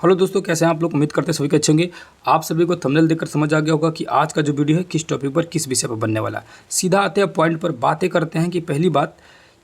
Hello दोस्तों, कैसे हैं आप लोग। उम्मीद करते हैं सभी के अच्छे होंगे। आप सभी को थंबनेल देखकर समझ आ गया होगा कि आज का जो वीडियो है किस टॉपिक पर किस विषय पर बनने वाला है। सीधा आते हैं पॉइंट पर, बातें करते हैं कि पहली बात,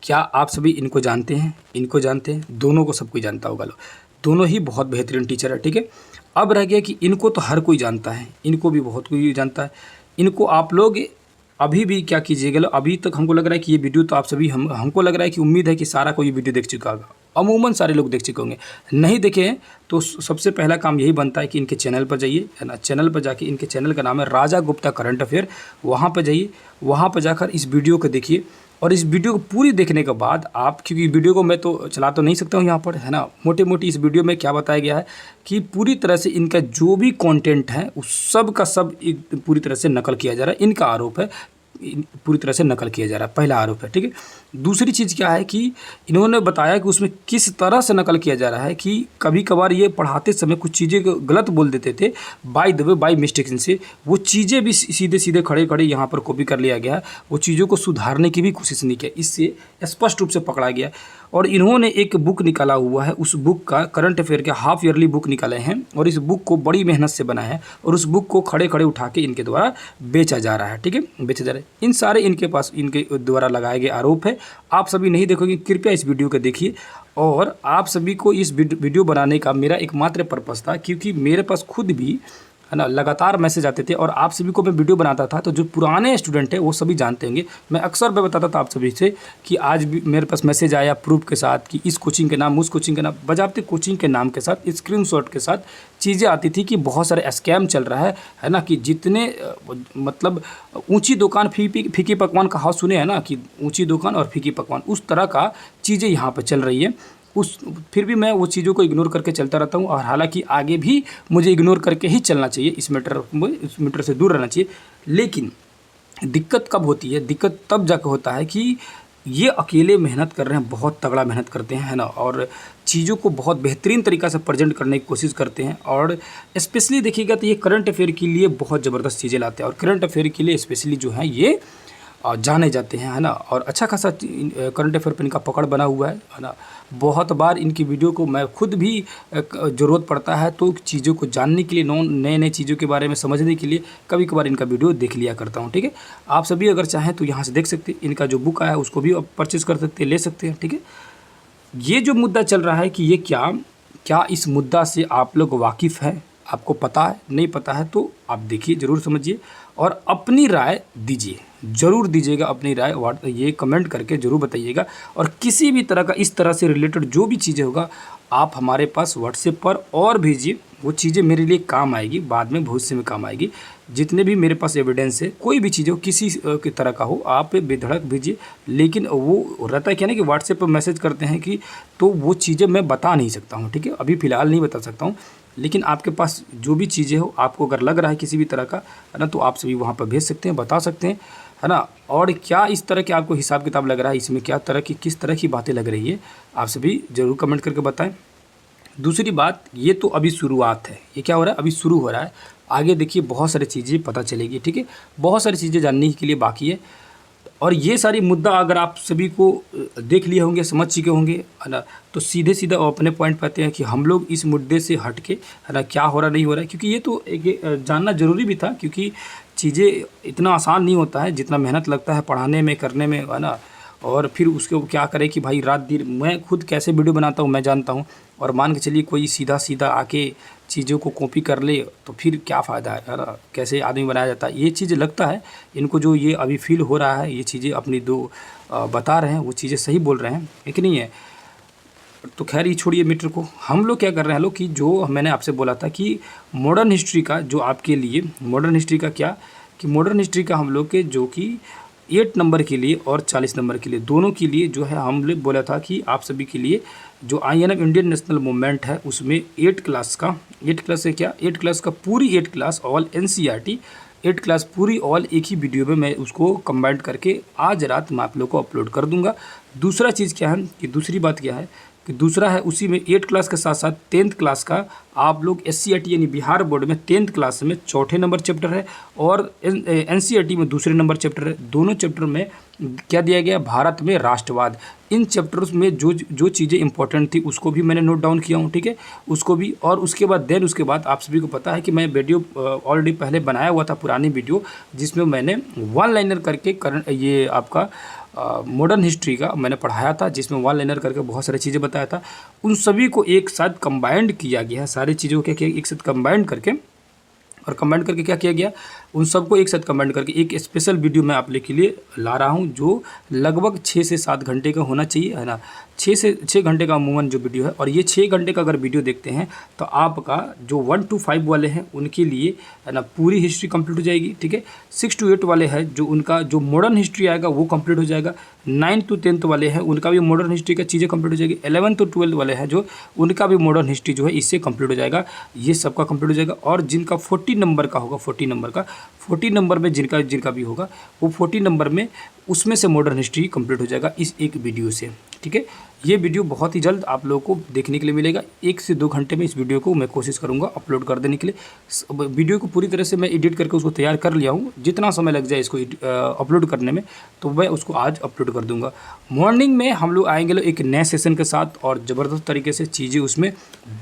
क्या आप सभी इनको जानते हैं? इनको जानते हैं, दोनों को सब कोई जानता होगा। लो, दोनों ही बहुत बेहतरीन टीचर है, ठीक है। अब रह गया कि इनको तो हर कोई जानता है, इनको भी बहुत कोई जानता है। इनको आप लोग अभी भी क्या कीजिएगा, लो अभी तक हमको लग रहा है कि ये वीडियो तो आप सभी हमको लग रहा है कि उम्मीद है कि सारा कोई वीडियो देख चुका होगा। अमूमन सारे लोग देख चुके होंगे। नहीं देखे हैं तो सबसे पहला काम यही बनता है कि इनके चैनल पर जाइए, है ना। चैनल पर जाके, इनके चैनल का नाम है राजा गुप्ता करंट अफेयर, वहाँ पर जाइए। वहाँ पर जाकर इस वीडियो को देखिए और इस वीडियो को पूरी देखने के बाद आप, क्योंकि वीडियो को मैं तो चला तो नहीं सकता हूँ यहाँ पर, है ना। मोटे मोटी इस वीडियो में क्या बताया गया है कि पूरी तरह से इनका जो भी कंटेंट है उस सब का सब पूरी तरह से नकल किया जा रहा है। इनका आरोप है, पूरी तरह से नकल किया जा रहा है, पहला आरोप है, ठीक है। दूसरी चीज़ क्या है कि इन्होंने बताया कि उसमें किस तरह से नकल किया जा रहा है कि कभी कभार ये पढ़ाते समय कुछ चीज़ें गलत बोल देते थे, by the way, by mistake से वो चीज़ें भी सीधे सीधे खड़े खड़े यहाँ पर कॉपी कर लिया गया। वो चीज़ों को सुधारने की भी कोशिश नहीं की, इससे स्पष्ट रूप से पकड़ा गया। और इन्होंने एक बुक निकाला हुआ है, उस बुक का करंट अफेयर के हाफ ईयरली बुक निकाले हैं और इस बुक को बड़ी मेहनत से बनाया है और उस बुक को खड़े खड़े उठा के इनके द्वारा बेचा जा रहा है, ठीक है, बेचा जा रहा है। इन सारे इनके पास इनके द्वारा लगाए गए आरोप है। आप सभी नहीं देखोगे, कृपया इस वीडियो को देखिए। और आप सभी को इस वीडियो बनाने का मेरा एकमात्र पर्पस था, क्योंकि मेरे पास खुद भी, है ना, लगातार मैसेज आते थे और आप सभी को मैं वीडियो बनाता था। तो जो पुराने स्टूडेंट हैं वो सभी जानते होंगे, मैं अक्सर मैं बताता था आप सभी से कि आज भी मेरे पास मैसेज आया प्रूफ के साथ कि इस कोचिंग के नाम, उस कोचिंग के नाम, बजाबते कोचिंग के नाम के साथ स्क्रीनशॉट के साथ चीज़ें आती थी कि बहुत सारे स्कैम चल रहा है ना। कि जितने मतलब ऊंची दुकान फीकी पकवान का हाउस सुने हैं ना, कि ऊंची दुकान और फीकी पकवान, उस तरह का चीज़ें यहाँ पर चल रही है। फिर भी मैं वो चीज़ों को इग्नोर करके चलता रहता हूँ और हालांकि आगे भी मुझे इग्नोर करके ही चलना चाहिए, इस मैटर से दूर रहना चाहिए। लेकिन दिक्कत कब होती है? दिक्कत तब जाकर होता है कि ये अकेले मेहनत कर रहे हैं, बहुत तगड़ा मेहनत करते हैं, है ना, और चीज़ों को बहुत बेहतरीन तरीक़ा से प्रेजेंट करने की कोशिश करते हैं। और स्पेशली देखिएगा तो ये करंट अफेयर के लिए बहुत ज़बरदस्त चीज़ें लाते हैं और करंट अफेयर के लिए स्पेशली जो है ये जाने जाते हैं, है ना। और अच्छा खासा करंट अफेयर पर इनका पकड़ बना हुआ है ना। बहुत बार इनकी वीडियो को मैं खुद भी ज़रूरत पड़ता है तो चीज़ों को जानने के लिए, नए नए चीज़ों के बारे में समझने के लिए कभी कभार इनका वीडियो देख लिया करता हूँ, ठीक है। आप सभी अगर चाहें तो यहाँ से देख सकते हैं, इनका जो बुक आया है उसको भी आप परचेज़ कर सकते हैं, ले सकते हैं, ठीक है। ये जो मुद्दा चल रहा है कि ये क्या इस मुद्दा से आप लोग वाकिफ़ हैं, आपको पता है, नहीं पता है तो आप देखिए, ज़रूर समझिए और अपनी राय दीजिए, ज़रूर दीजिएगा अपनी राय। ये कमेंट करके ज़रूर बताइएगा। और किसी भी तरह का इस तरह से रिलेटेड जो भी चीज़ें होगा आप हमारे पास व्हाट्सएप पर और भेजिए, वो चीज़ें मेरे लिए काम आएगी, बाद में भविष्य में काम आएगी। जितने भी मेरे पास एविडेंस है, कोई भी चीज़ हो, किसी की तरह का हो, आप बेधड़क भेजिए। लेकिन वो रहता है क्या ना कि व्हाट्सएप पर मैसेज करते हैं कि, तो वो चीज़ें मैं बता नहीं सकता हूँ, ठीक है, अभी फ़िलहाल नहीं बता सकता हूँ। लेकिन आपके पास जो भी चीज़ें हो, आपको अगर लग रहा है किसी भी तरह का, है ना, तो आप सभी वहाँ पर भेज सकते हैं, बता सकते हैं, है ना। और क्या इस तरह के आपको हिसाब किताब लग रहा है, इसमें क्या तरह की, किस तरह की बातें लग रही है, आप सभी ज़रूर कमेंट करके बताएं। दूसरी बात, ये तो अभी शुरुआत है, ये क्या हो रहा है, अभी शुरू हो रहा है। आगे देखिए बहुत सारी चीज़ें पता चलेगी, ठीक है, बहुत सारी चीज़ें जानने के लिए बाकी है। और ये सारी मुद्दा अगर आप सभी को देख लिए होंगे, समझ चुके होंगे, है ना, तो सीधे सीधा अपने पॉइंट पाते हैं कि हम लोग इस मुद्दे से हट के, है ना, क्या हो रहा नहीं हो रहा है। क्योंकि ये तो एक जानना ज़रूरी भी था, क्योंकि चीज़ें इतना आसान नहीं होता है जितना मेहनत लगता है पढ़ाने में, करने में, है ना। और फिर उसके क्या करें कि भाई रात दिन, मैं खुद कैसे वीडियो बनाता हूँ मैं जानता हूँ। और मान के चलिए कोई सीधा सीधा आके चीज़ों को कॉपी कर ले तो फिर क्या फ़ायदा है ना, कैसे आदमी बनाया जाता है। ये चीज़ लगता है इनको, जो ये अभी फील हो रहा है, ये चीज़ें अपनी बता रहे हैं, वो चीज़ें सही बोल रहे हैं, एक नहीं है। तो खैर ये छोड़िए मीटर को, हम लोग क्या कर रहे हैं लोग कि जो मैंने आपसे बोला था कि मॉडर्न हिस्ट्री का, जो आपके लिए मॉडर्न हिस्ट्री का क्या, कि मॉडर्न हिस्ट्री का हम लोग के जो कि 8 नंबर के लिए और 40 नंबर के लिए, दोनों के लिए जो है हम लोग बोला था कि आप सभी के लिए जो INF इंडियन नेशनल मूवमेंट है उसमें 8 क्लास का, 8 क्लास से क्या, 8 क्लास का पूरी 8 क्लास ऑल NCERT 8 क्लास पूरी ऑल एक ही वीडियो में मैं उसको कंबाइंड करके आज रात मैं आप लोग को अपलोड कर दूंगा। दूसरा चीज़ क्या है कि, दूसरी बात क्या है कि दूसरा है उसी में 8 क्लास के साथ साथ 10th क्लास का आप लोग SCERT यानी बिहार बोर्ड में 10th क्लास में चौथे नंबर चैप्टर है और NCERT में दूसरे नंबर चैप्टर है। दोनों चैप्टर में क्या दिया गया, भारत में राष्ट्रवाद। इन चैप्टर्स में जो जो चीज़ें इंपॉर्टेंट थी उसको भी मैंने नोट डाउन किया हूँ, ठीक है, उसको भी। और उसके बाद आप सभी को पता है कि मैं वीडियो ऑलरेडी पहले बनाया हुआ था, पुरानी वीडियो, जिसमें मैंने वन लाइनर करके करंट ये आपका मॉडर्न हिस्ट्री का मैंने पढ़ाया था, जिसमें वन लाइनर करके बहुत सारी चीज़ें बताया था। उन सभी को एक साथ कंबाइंड किया गया है, सारी चीज़ों को क्या किया, एक साथ कंबाइंड करके, और कंबाइंड करके क्या किया गया, उन सबको एक साथ कंबाइंड करके एक स्पेशल वीडियो मैं आप लोग के लिए ला रहा हूं, जो लगभग 6 से 7 घंटे का होना चाहिए, है ना। 6 घंटे का अमूमन जो वीडियो है, और ये 6 घंटे का अगर वीडियो देखते हैं तो आपका जो 1 to 5 वाले हैं उनके लिए, है ना, पूरी हिस्ट्री कंप्लीट हो जाएगी, ठीक है। 6 to 8 वाले हैं जो उनका जो मॉडर्न हिस्ट्री आएगा वो कंप्लीट हो जाएगा। 9 to 10 वाले हैं उनका भी मॉडर्न हिस्ट्री का चीज़ें कंप्लीट हो जाएगी। 11 to 12 वाले हैं जो उनका भी मॉडर्न हिस्ट्री जो है इससे कंप्लीट हो जाएगा, ये सबका कंप्लीट हो जाएगा। और जिनका 40 नंबर का होगा, 40 नंबर में जिनका भी होगा, वो 40 नंबर में उसमें से मॉडर्न हिस्ट्री कंप्लीट हो जाएगा इस एक वीडियो से, ठीक है। ये वीडियो बहुत ही जल्द आप लोगों को देखने के लिए मिलेगा। 1 से 2 घंटे में इस वीडियो को मैं कोशिश करूंगा अपलोड कर देने के लिए। वीडियो को पूरी तरह से मैं एडिट करके उसको तैयार कर लिया हूँ। जितना समय लग जाए इसको अपलोड करने में, तो मैं उसको आज अपलोड कर दूंगा। मॉर्निंग में हम लोग आएंगे एक नए सेशन के साथ, और ज़बरदस्त तरीके से चीज़ें, उसमें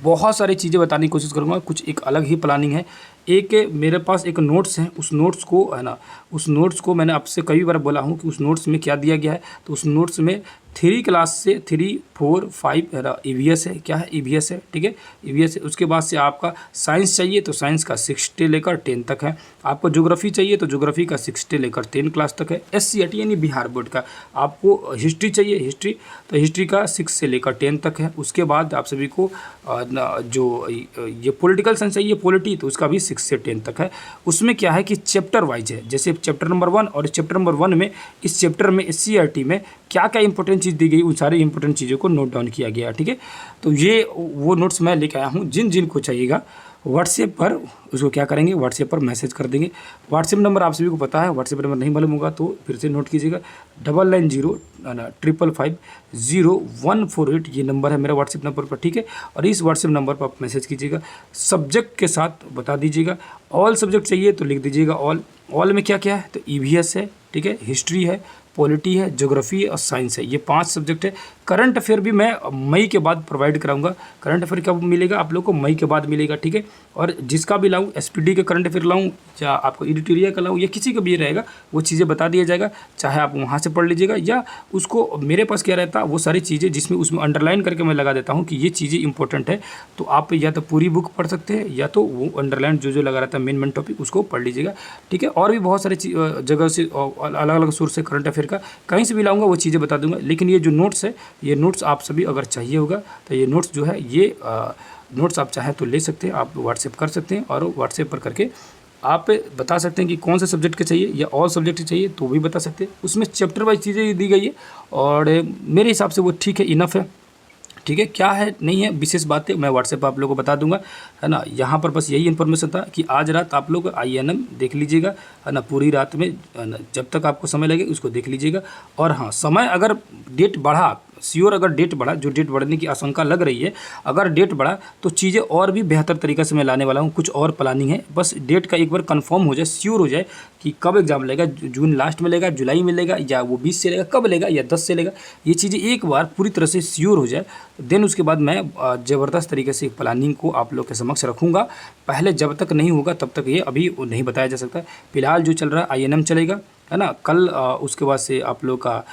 बहुत सारी चीज़ें बताने की कोशिश करूँगा। कुछ एक अलग ही प्लानिंग है। एक मेरे पास एक नोट्स है, उस नोट्स को, है ना, उस नोट्स को मैंने आपसे कई बार बोला हूँ कि उस नोट्स में क्या दिया गया है। तो उस नोट्स में 3 क्लास से 3, 4, 5 है ना, ईवीएस है, क्या है, ईवीएस है, ठीक है, ईवीएस है। उसके बाद से आपका साइंस चाहिए तो साइंस का 6 से लेकर 10 तक है। आपको ज्योग्राफी चाहिए तो ज्योग्राफी का 6 से लेकर 10 क्लास तक है। SCERT यानी बिहार बोर्ड का। आपको हिस्ट्री चाहिए, हिस्ट्री तो हिस्ट्री का 6 से लेकर 10 तक है। उसके बाद आप सभी को जो ये पॉलिटिकल साइंस चाहिए, पॉलिटी, तो उसका भी 6 से 10 तक है। उसमें क्या है कि चैप्टर वाइज है, जैसे चैप्टर नंबर 1, और चैप्टर नंबर 1 में, इस चैप्टर में SCERT में क्या क्या इंपॉर्टेंट चीज़ दी गई, उन सारी इंपॉर्टेंट चीज़ों को नोट डाउन किया गया, ठीक है। तो ये वो नोट्स मैं लेके आया हूँ। जिन को चाहिएगा व्हाट्सएप पर उसको क्या करेंगे, व्हाट्सएप पर मैसेज कर देंगे। व्हाट्सएप नंबर आप सभी को पता है, व्हाट्सएप नंबर नहीं मालूम होगा तो फिर से नोट कीजिएगा। 9905550148 ये नंबर है मेरा व्हाट्सएप नंबर पर, ठीक है। और इस व्हाट्सएप नंबर पर आप मैसेज कीजिएगा, सब्जेक्ट के साथ बता दीजिएगा। ऑल सब्जेक्ट चाहिए तो लिख दीजिएगा ऑल में क्या क्या है, तो EVS है, ठीक है, हिस्ट्री है, पॉलिटी है, ज्योग्राफी है और साइंस है। ये 5 सब्जेक्ट है। करंट अफेयर भी मैं मई के बाद प्रोवाइड कराऊंगा। करंट अफेयर कब मिलेगा आप लोग को, मई के बाद मिलेगा, ठीक है। और जिसका भी लाऊं, SPD का करंट अफेयर लाऊं या आपको एडिटोरियल का लाऊं या किसी का भी रहेगा, वो चीज़ें बता दिया जाएगा। चाहे आप वहाँ से पढ़ लीजिएगा या उसको, मेरे पास क्या रहता है वो सारी चीज़ें जिसमें उसमें अंडरलाइन करके मैं लगा देता हूँ कि ये चीज़ें इंपॉर्टेंट है। तो आप या तो पूरी बुक पढ़ सकते हैं या तो वो अंडरलाइन जो लगा रहता है मेन टॉपिक उसको पढ़ लीजिएगा, ठीक है। और भी बहुत सारी जगह से अलग अलग सोर्स है करंट अफेयर का, कहीं से भी लाऊंगा वो चीज़ें बता दूंगा। लेकिन ये जो नोट्स है, ये नोट्स आप सभी अगर चाहिए होगा तो ये नोट्स जो है, ये नोट्स आप चाहें तो ले सकते हैं, आप व्हाट्सएप कर सकते हैं। और व्हाट्सएप पर करके आप बता सकते हैं कि कौन से सब्जेक्ट के चाहिए या ऑल सब्जेक्ट के चाहिए, तो भी बता सकते हैं। उसमें चैप्टर वाइज चीज़ें दी गई है और मेरे हिसाब से वो ठीक है, इनफ है, ठीक है। क्या है नहीं है विशेष बातें मैं व्हाट्सएप आप लोगों को बता दूंगा, है ना। यहाँ पर बस यही इन्फॉर्मेशन था कि आज रात आप लोग INM देख लीजिएगा, है ना, पूरी रात में, है ना, जब तक आपको समय लगे उसको देख लीजिएगा। और हाँ, समय अगर डेट बढ़ा, श्योर अगर डेट बढ़ा, जो डेट बढ़ने की आशंका लग रही है, अगर डेट बढ़ा तो चीज़ें और भी बेहतर तरीक़े से मैं लाने वाला हूँ। कुछ और प्लानिंग है, बस डेट का एक बार कंफर्म हो जाए, श्योर हो जाए कि कब एग्ज़ाम लेगा, जून लास्ट में लेगा, जुलाई में लेगा, या वो 20 से लेगा, कब लेगा, या 10 से लेगा, ये चीज़ें एक बार पूरी तरह से श्योर हो जाए, देन उसके बाद मैं ज़बरदस्त तरीके से प्लानिंग को आप लोग के समक्ष रखूँगा। पहले जब तक नहीं होगा तब तक ये अभी नहीं बताया जा सकता। फिलहाल जो चल रहा है INM चलेगा, है ना। कल उसके बाद से आप लोग का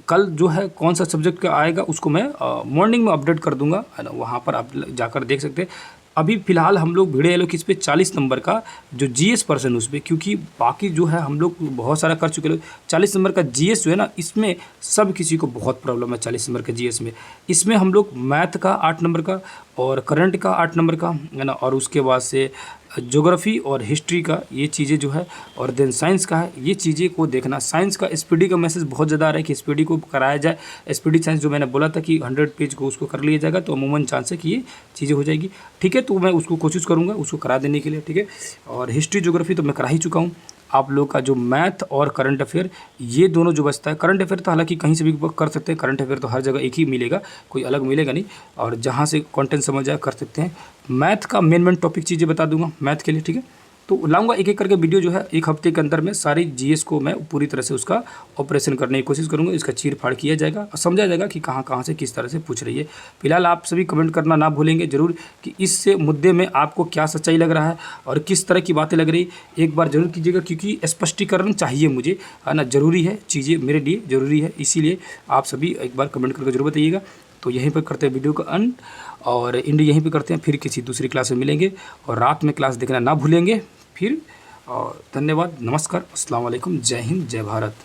कल जो है कौन सा सब्जेक्ट का आएगा उसको मैं मॉर्निंग में अपडेट कर दूंगा, है ना। वहाँ पर आप जाकर देख सकते हैं। अभी फ़िलहाल हम लोग भिड़े लोग किस पे, 40 नंबर का जो GS पर्सन उस पर, क्योंकि बाकी जो है हम लोग बहुत सारा कर चुके लोग। 40 नंबर का GS जो है ना, इसमें सब किसी को बहुत प्रॉब्लम है 40 नंबर का GS में। इसमें हम लोग मैथ का 8 नंबर का और करंट का 8 नंबर का, है ना, और उसके बाद से ज्योग्राफी और हिस्ट्री का ये चीज़ें जो है, और देन साइंस का है, ये चीज़ें को देखना। साइंस का SPD का मैसेज बहुत ज़्यादा आ रहा है कि SPD को कराया जाए। SPD साइंस जो मैंने बोला था कि 100 पेज को उसको कर लिया जाएगा, तो अमूमन चांस है कि ये चीज़ें हो जाएगी, ठीक है। तो मैं उसको कोशिश करूँगा उसको करा देने के लिए, ठीक है। और हिस्ट्री ज्योग्राफी तो मैं करा ही चुका हूँ। आप लोग का जो मैथ और करंट अफेयर, ये दोनों जो बचता है, करंट अफेयर तो हालांकि कहीं से भी कर सकते हैं, करंट अफेयर तो हर जगह एक ही मिलेगा, कोई अलग मिलेगा नहीं, और जहाँ से कंटेंट समझ जाए कर सकते हैं। मैथ का मेन टॉपिक चीज़ें बता दूंगा मैथ के लिए, ठीक है। तो लाऊंगा एक एक करके वीडियो जो है, एक हफ्ते के अंदर में सारी जीएस को मैं पूरी तरह से उसका ऑपरेशन करने की कोशिश करूँगा। इसका चीर फाड़ किया जाएगा और समझा जाएगा कि कहाँ कहाँ से किस तरह से पूछ रही है। फिलहाल आप सभी कमेंट करना ना भूलेंगे ज़रूर कि इस मुद्दे में आपको क्या सच्चाई लग रहा है और किस तरह की बातें लग रही, एक बार ज़रूर कीजिएगा, क्योंकि स्पष्टीकरण चाहिए मुझे, है ना, ज़रूरी है, चीज़ें मेरे लिए ज़रूरी है, इसीलिए आप सभी एक बार कमेंट करके ज़रूर बताइएगा। तो यहीं पर करते हैं वीडियो का अंत और एंड यहीं पे करते हैं। फिर किसी दूसरी क्लास में मिलेंगे और रात में क्लास देखना ना भूलेंगे। फिर और धन्यवाद, नमस्कार, अस्सलाम वालेकुम, जय हिंद, जय भारत।